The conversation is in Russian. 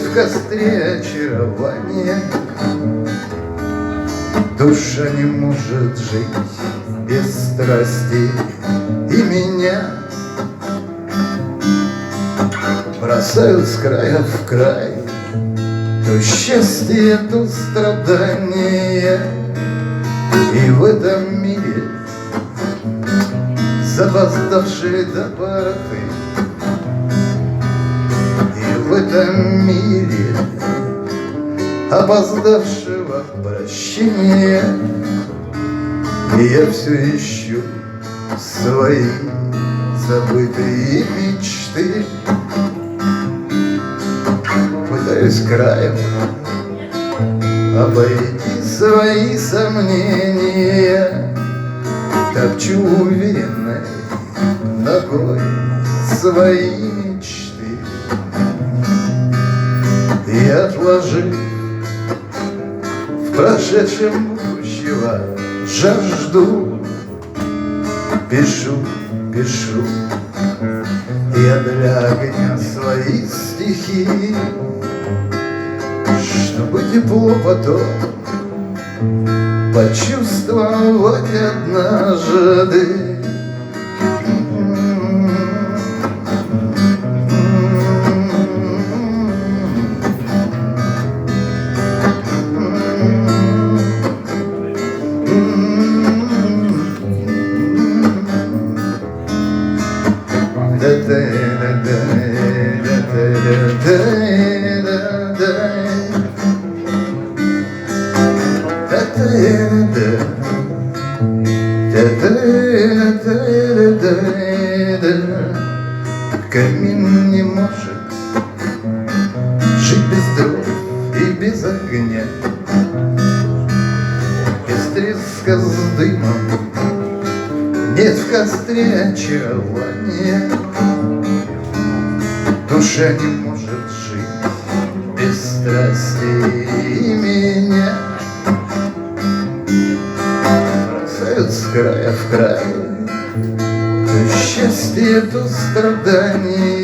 в костре очарования. Душа не может жить без страсти, и меня бросают с края в край. То счастье, то страдание, и в этом мире запоздавшие до поры, и в этом мире опоздавшего прощения. И я все ищу свои забытые мечты, пытаюсь краем обойти свои сомнения, топчу уверенной ногой свои мечты и, отложив в прошедшем будущего жажду, пишу я для огня свои стихи, чтобы тепло потом почувствовать однажды. Камин не может жить без дров и без огня, без треска с дымом нет в костре очарования. Душа не может жить без страсти, и меня бросают с края в край. То счастье, то страдание,